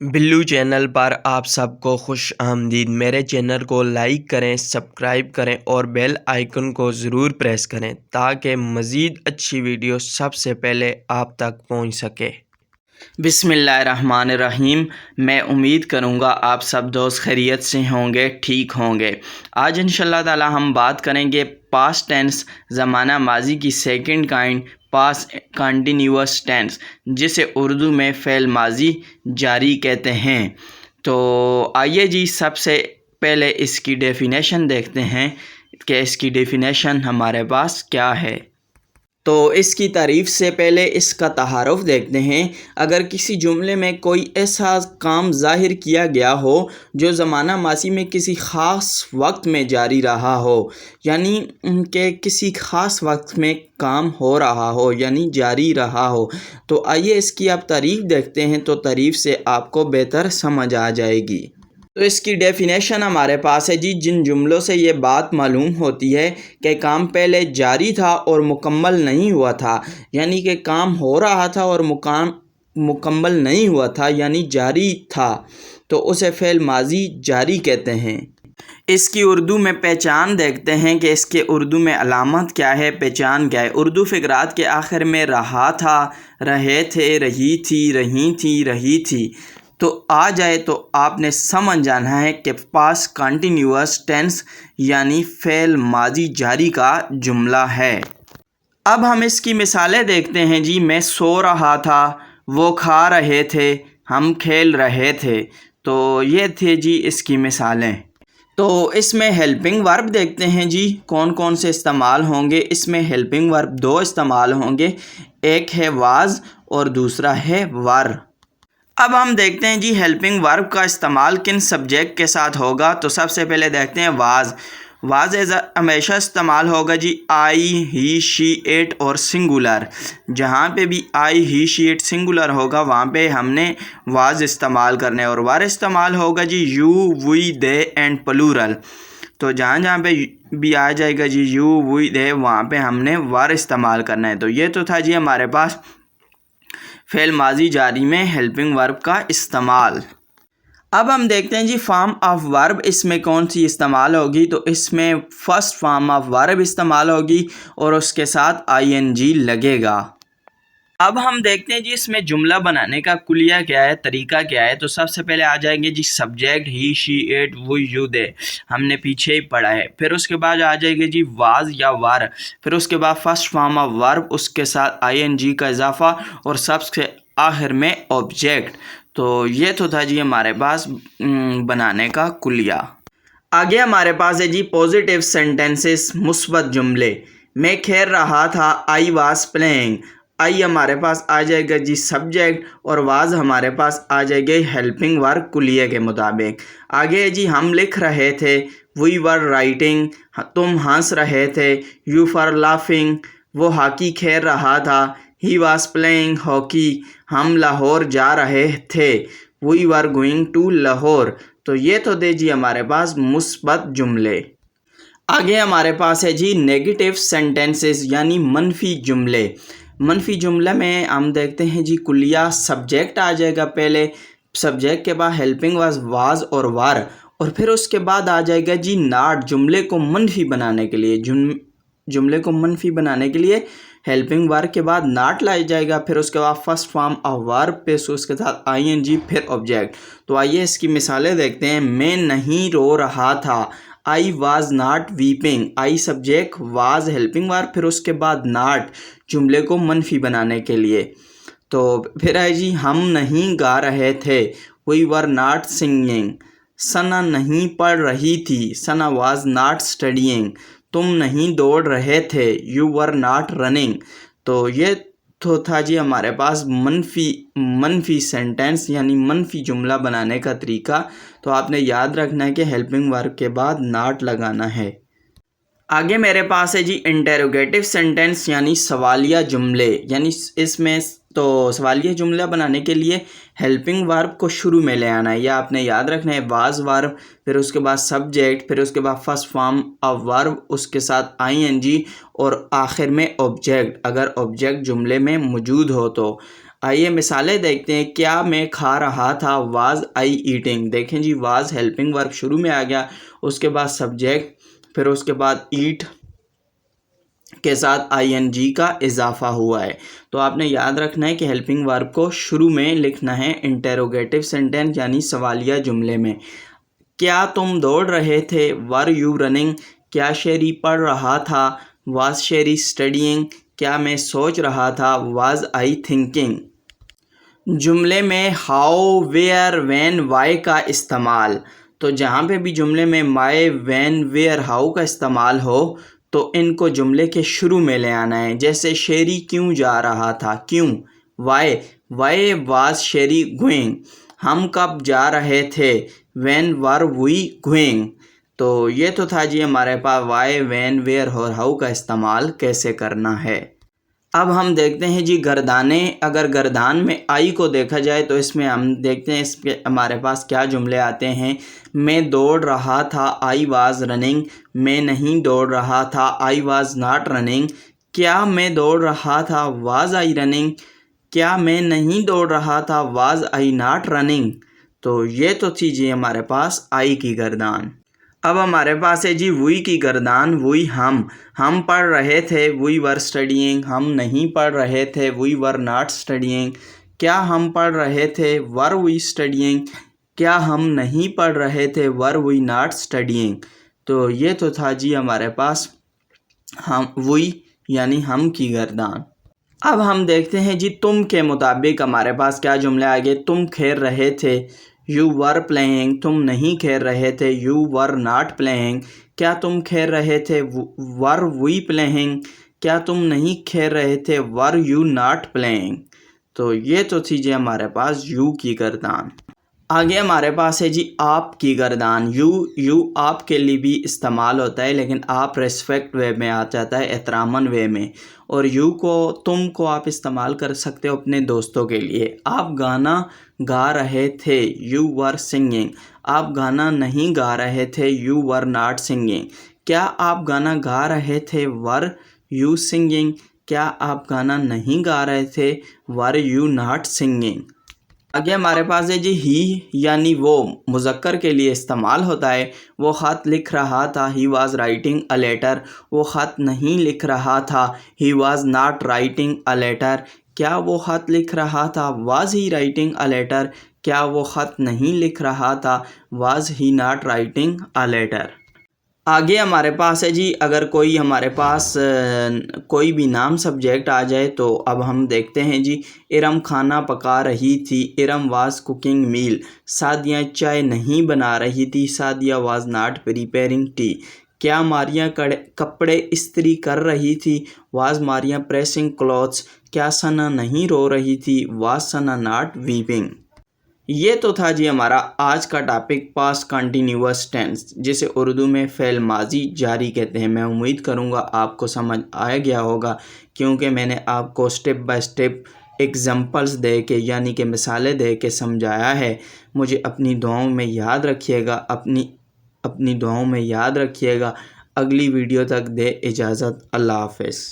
Billu channel पर आप सबको खुश आमदीद। मेरे चैनल को लाइक करें, सब्सक्राइब करें और बेल आइकन को ज़रूर प्रेस करें ताकि मज़ीद अच्छी वीडियो सबसे पहले आप तक पहुंच सके। बिस्मिल्लाहिर्रहमानिर्रहीम। मैं उम्मीद करूँगा आप सब दोस्त खैरियत से होंगे, ठीक होंगे। आज इंशाल्लाह ताला हम बात करेंगे पास्ट टेंस, ज़माना माजी की second kind, past continuous tense, जिसे उर्दू में फ़ेल माजी जारी कहते हैं। तो आइए जी सबसे पहले इसकी डेफिनेशन देखते हैं कि इसकी डेफिनेशन हमारे पास क्या है। तो इसकी तारीफ़ से पहले इसका तहारुफ़ देखते हैं। अगर किसी जुमले में कोई ऐसा काम ज़ाहिर किया गया हो जो ज़माना माज़ी में किसी ख़ास वक्त में जारी रहा हो, यानी कि किसी ख़ास वक्त में काम हो रहा हो यानी जारी रहा हो, तो आइए इसकी आप तारीफ़ देखते हैं। तो तारीफ़ से आपको बेहतर समझ आ जाएगी। तो इसकी डेफिनेशन हमारे पास है जी। जिन जुमलों से ये बात मालूम होती है कि काम पहले जारी था और मुकम्मल नहीं हुआ था, यानी कि काम हो रहा था और मुकम्मल नहीं हुआ था यानी जारी था, तो उसे फ़ेल माजी जारी कहते हैं। इसकी उर्दू में पहचान देखते हैं कि इसके उर्दू में अलामत क्या है, पहचान क्या है। उर्दू फ़िक़रात के आखिर में रहा था, रहे थे, रही थी, रही थी, रही थी तो आ जाए तो आपने समझ जाना है कि पास्ट कंटिन्यूअस टेंस यानी फ़ेल माजी जारी का जुमला है। अब हम इसकी मिसालें देखते हैं जी। मैं सो रहा था, वो खा रहे थे, हम खेल रहे थे। तो ये थे जी इसकी मिसालें। तो इसमें हेल्पिंग वर्ब देखते हैं जी कौन कौन से इस्तेमाल होंगे। इसमें हेल्पिंग वर्ब दो इस्तेमाल होंगे, एक है वाज और दूसरा है वर। अब हम देखते हैं जी हेल्पिंग वर्ब का इस्तेमाल किन सब्जेक्ट के साथ होगा। तो सबसे पहले देखते हैं वाज। वाज हमेशा इस्तेमाल होगा जी आई, ही, शी, इट और सिंगुलर। जहाँ पे भी आई, ही, शी, इट सिंगुलर होगा वहाँ पे हमने वाज इस्तेमाल करना है। और वर इस्तेमाल होगा जी you, we, they and plural. तो जहाँ जहाँ पे भी आ जाएगा जी यू, वी, दे, वहाँ पे हमने वर इस्तेमाल करना है। तो ये तो था जी हमारे पास फ़ेल माजी जारी में हेल्पिंग वर्ब का इस्तेमाल। अब हम देखते हैं जी फॉर्म ऑफ वर्ब इसमें कौन सी इस्तेमाल होगी। तो इसमें फ़र्स्ट फॉर्म ऑफ वर्ब इस्तेमाल होगी और उसके साथ आईएनजी लगेगा। अब हम देखते हैं जी इसमें जुमला बनाने का कुलिया क्या है, तरीका क्या है। तो सबसे पहले आ जाएंगे जी सब्जेक्ट ही, शी, इट, वो, यू, दे, हमने पीछे ही पढ़ा है। फिर उसके बाद आ जाएंगे जी वाज या वर। फिर उसके बाद फर्स्ट फॉर्म ऑफ वर्ब, उसके साथ आईएनजी का इजाफा और सबसे आखिर में ऑब्जेक्ट। तो ये तो था जी हमारे पास बनाने का कुलिया। आगे हमारे पास है जी पॉजिटिव सेंटेंसेस, मुस्बत जुमले। मैं खेल रहा था, आई वाज प्लेइंग। आई हमारे पास आ जाएगा जी सब्जेक्ट और वाज हमारे पास आ जाएगा हेल्पिंग वर्ब कुलिया के मुताबिक। आगे है जी हम लिख रहे थे, वी वर राइटिंग। तुम हंस रहे थे, यू फॉर लाफिंग। वो हॉकी खेल रहा था, ही वाज प्लेइंग हॉकी। हम लाहौर जा रहे थे, we were going to Lahore. तो ये तो दे जी हमारे पास मुस्बत जुमले। आगे हमारे पास है जी नेगेटिव सेंटेंसेस यानी मनफी जुमले। मनफी जुमले में हम देखते हैं जी कुलिया सब्जेक्ट आ जाएगा पहले, सब्जेक्ट के बाद हेल्पिंग वाज और वर, और फिर उसके बाद आ जाएगा जी नाट। जुमले को मनफी बनाने के लिए जुमले को मनफी बनाने के लिए हेल्पिंग वर्ब के बाद नाट लाया जाएगा। फिर उसके बाद फर्स्ट फॉर्म ऑफ वर्ब पे उसके साथ आईएनजी फिर ऑब्जेक्ट। तो आइए इसकी मिसालें देखते हैं। मैं नहीं रो रहा था, I was not weeping. I subject, was helping verb, फिर उसके बाद नाट जुमले को मनफी बनाने के लिए। तो फिर है जी हम नहीं गा रहे थे, वी वर नॉट सिंगिंग। सना नहीं पढ़ रही थी, सना वाज नॉट स्टडीइंग। तुम नहीं दौड़ रहे थे, यू वर नॉट रनिंग। तो ये तो था जी हमारे पास मनफी सेंटेंस यानी मनफी जुमला बनाने का तरीका। तो आपने याद रखना है कि हेल्पिंग वर्ब के बाद नॉट लगाना है। आगे मेरे पास है जी इंटेरोगेटिव सेंटेंस यानी सवालिया जुमले। यानी इसमें तो सवालिया जुमला बनाने के लिए हेल्पिंग वर्ब को शुरू में ले आना है, या आपने याद रखना है वाज वर्ब, फिर उसके बाद सब्जेक्ट, फिर उसके बाद फर्स्ट फॉर्म ऑफ वर्ब, उसके साथ आईएनजी और आखिर में ऑब्जेक्ट, अगर ऑब्जेक्ट जुमले में मौजूद हो तो। आइए मिसालें देखते हैं। क्या मैं खा रहा था, वाज आई ईटिंग। देखें जी, वाज हेल्पिंग वर्ब शुरू में आ गया, उसके बाद सब्जेक्ट, फिर उसके बाद ईट के साथ आईएनजी का इजाफा हुआ है। तो आपने याद रखना है कि हेल्पिंग वर्ब को शुरू में लिखना है इंटेरोगेटिव सेंटेंस यानी सवालिया जुमले में। क्या तुम दौड़ रहे थे, वर यू रनिंग। क्या शेरी पढ़ रहा था, वाज शेरी स्टडीइंग। क्या मैं सोच रहा था, वाज आई थिंकिंग। जुमले में हाउ, वेयर, व्हेन, वाई का इस्तेमाल। तो जहाँ पे भी जुमले में माई, व्हेन, वेयर, हाउ का इस्तेमाल हो तो इनको जुमले के शुरू में ले आना है। जैसे शेरी क्यों जा रहा था, क्यों। Y, why was Sheri going. हम कब जा रहे थे, व्हेन वर वी गोइंग। तो ये तो था जी हमारे पास वाई, व्हेन, वेयर और हाउ का इस्तेमाल कैसे करना है। अब हम देखते हैं जी गर्दाने। अगर गर्दान में आई को देखा जाए तो इसमें हम देखते हैं इसके हमारे पास क्या जुमले आते हैं। मैं दौड़ रहा था, आई वाज रनिंग। मैं नहीं दौड़ रहा था, आई वाज नॉट रनिंग। क्या मैं दौड़ रहा था, वाज आई रनिंग। क्या मैं नहीं दौड़ रहा था, वाज आई नॉट रनिंग। तो ये तो थी जी हमारे पास आई की गर्दान। अब हमारे पास है जी वी की गर्दान। वी हम पढ़ रहे थे, वी वर स्टडीइंग। हम नहीं पढ़ रहे थे, वी वर नॉट स्टडीइंग। क्या हम पढ़ रहे थे, वर वी स्टडीइंग। क्या हम नहीं पढ़ रहे थे, वर वी नॉट स्टडीइंग। तो ये तो था जी हमारे पास हम वी यानी हम की गर्दान। अब हम देखते हैं जी तुम के मुताबिक हमारे पास क्या जुमले आगे। तुम खेल रहे थे, यू वर प्लेइंग। तुम नहीं खेल रहे थे, यू वर नॉट प्लेइंग। क्या तुम खेल रहे थे, वर वी प्लेइंग। क्या तुम नहीं खेल रहे थे, वर यू नॉट प्लेइंग। तो ये तो थी जी हमारे पास यू की गर्दान। आगे हमारे पास है जी आप की गर्दान। यू आप के लिए भी इस्तेमाल होता है, लेकिन आप रेस्पेक्ट वे में आ जाता है, एहतरामन वे में। और यू को, तुम को आप इस्तेमाल कर सकते हो अपने दोस्तों के लिए। आप गाना गा रहे थे, यू वर सिंगिंग। आप गाना नहीं गा रहे थे, यू वर नॉट सिंगिंग। क्या आप गाना गा रहे थे, वर यू सिंगिंग। क्या आप गाना नहीं गा रहे थे, वर यू नॉट सिंगिंग। आगे हमारे पास है जी ही यानी वो मुज़क्कर के लिए इस्तेमाल होता है। वो ख़त लिख रहा था, he was writing a letter. वो ख़त नहीं लिख रहा था, he was not writing a letter. क्या वो ख़त लिख रहा था, was he writing a letter. क्या वो ख़त नहीं लिख रहा था, was he not writing a letter. आगे हमारे पास है जी अगर कोई हमारे पास कोई भी नाम सब्जेक्ट आ जाए तो अब हम देखते हैं जी। इरम खाना पका रही थी, इरम वाज कुकिंग मील। सादिया चाय नहीं बना रही थी, Sadia was not preparing T. क्या मारिया कपड़े इस्त्री कर रही थी, वाज मारिया प्रेसिंग क्लॉथ्स। क्या सना नहीं रो रही थी, वाज सना नॉट वीपिंग। ये तो था जी हमारा आज का टॉपिक पास्ट कंटिन्यूअस टेंस, जिसे उर्दू में फ़ेल माजी जारी कहते हैं। मैं उम्मीद करूँगा आपको समझ आ गया होगा, क्योंकि मैंने आपको स्टेप बाय स्टेप एग्जांपल्स दे के यानी कि मिसालें दे के समझाया है। मुझे अपनी दुआओं में याद रखिएगा, अपनी दुआओं में याद रखिएगा। अगली वीडियो तक दे इजाज़त। अल्लाह हाफ़िज़।